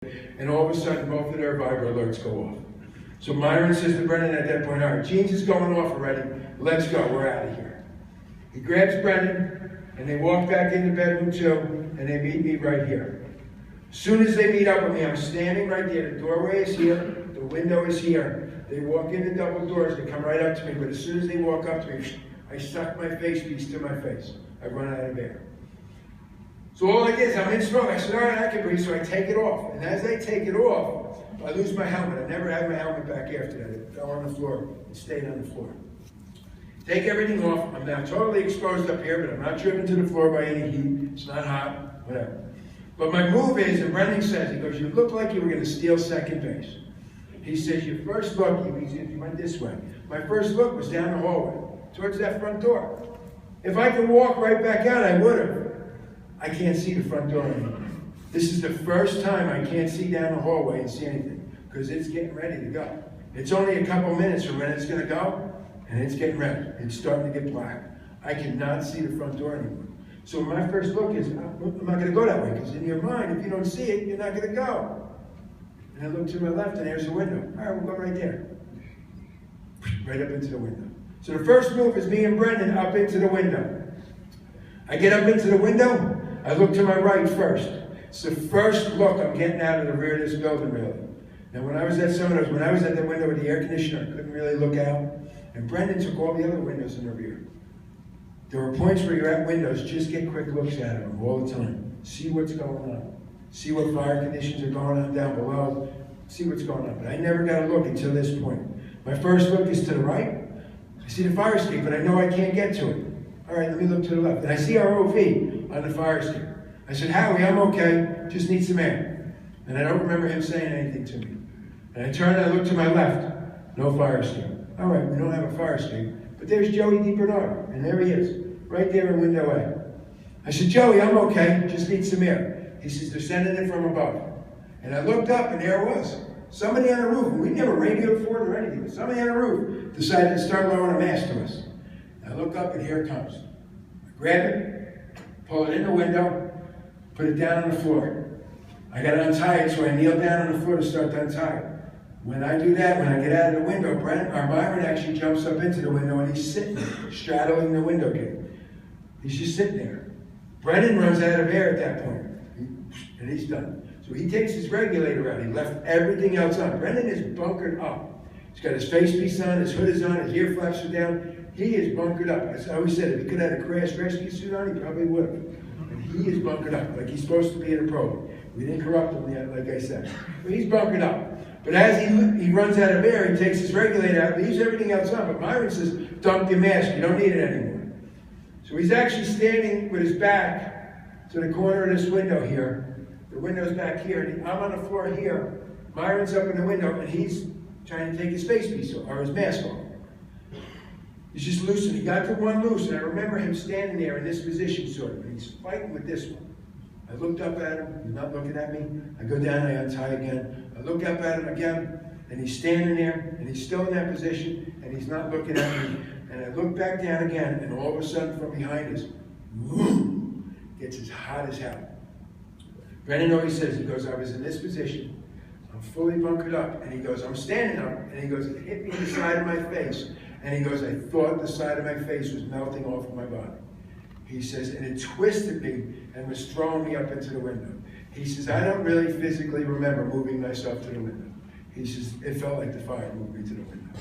and all of a sudden both of their vibra alerts go off. So Myron says to Brendan at that point, all right, Gene's is going off already, let's go, we're out of here. He grabs Brendan, and they walk back into bedroom 2, and they meet me right here. As soon as they meet up with me, I'm standing right there, the doorway is here, the window is here. They walk in the double doors, they come right up to me, but as soon as they walk up to me, I suck my face piece to my face. I run out of air. So all I did is I'm in smoke. I said, all right, I can breathe, so I take it off. And as I take it off, I lose my helmet. I never had my helmet back after that. It fell on the floor. It stayed on the floor. Take everything off. I'm now totally exposed up here, but I'm not driven to the floor by any heat. It's not hot, whatever. But my move is, and Brendan says, he goes, you look like you were going to steal second base. He says, your first look, you went this way. My first look was down the hallway, towards that front door. If I could walk right back out, I would have. I can't see the front door anymore. This is the first time I can't see down the hallway and see anything, because it's getting ready to go. It's only a couple minutes from when it's going to go, and it's getting ready. It's starting to get black. I cannot see the front door anymore. So my first look is, I'm not going to go that way, because in your mind, if you don't see it, you're not going to go. And I look to my left, and there's a window. All right, we'll go right there. Right up into the window. So the first move is me and Brendan up into the window. I get up into the window, I look to my right first. It's the first look I'm getting out of the rear of this building, really. Now, when I was at that window with the air conditioner, I couldn't really look out. And Brendan took all the other windows in the rear. There were points where you're at windows, just get quick looks at them all the time. See what's going on. See what fire conditions are going on down below. See what's going on. But I never got a look until this point. My first look is to the right. I see the fire escape, but I know I can't get to it. All right, let me look to the left. And I see our OV on the fire escape. I said, Howie, I'm okay, just need some air. And I don't remember him saying anything to me. And I turn and I look to my left, no fire escape. All right, we don't have a fire escape, but there's Joey DiBernardo, and there he is, right there in window A. I said, Joey, I'm okay, just need some air. He says, they're sending it from above. And I looked up, and there it was. Somebody on the roof, we never radioed for it or anything, but somebody on the roof decided to start lowering a mask to us. I look up, and here it comes. I grab it, pull it in the window, put it down on the floor. I got to untie it, so I kneel down on the floor to start to untie it. When I do that, when I get out of the window, Myron actually jumps up into the window, and he's sitting there, straddling the window gate. He's just sitting there. Brendan runs out of air at that point, and he's done. So he takes his regulator out. He left everything else on. Brendan is bunkered up. He's got his face piece on, his hood is on, his ear flaps are down. He is bunkered up. I always said, if he could have had a crash rescue suit on, he probably would have. And he is bunkered up, like he's supposed to be in a probe. We didn't corrupt him yet, like I said. But he's bunkered up. But as he runs out of air, he takes his regulator out, leaves everything else on. But Myron says, dump your mask, you don't need it anymore. So he's actually standing with his back to the corner of this window here. The window's back here, and I'm on the floor here. Myron's up in the window, and he's trying to take his face piece off, or his mask off. He's just loosened. He got the one loose, and I remember him standing there in this position, sort of, and he's fighting with this one. I looked up at him, he's not looking at me. I go down, I untie again. I look up at him again, and he's standing there, and he's still in that position, and he's not looking at me. And I look back down again, and all of a sudden from behind us, boom, gets as hot as hell. Brendan always says, he goes, I was in this position, I'm fully bunkered up, and he goes, I'm standing up, and he goes, it hit me in the side of my face, and he goes, I thought the side of my face was melting off of my body. He says, and it twisted me and was throwing me up into the window. He says, I don't really physically remember moving myself to the window. He says, it felt like the fire moved me to the window.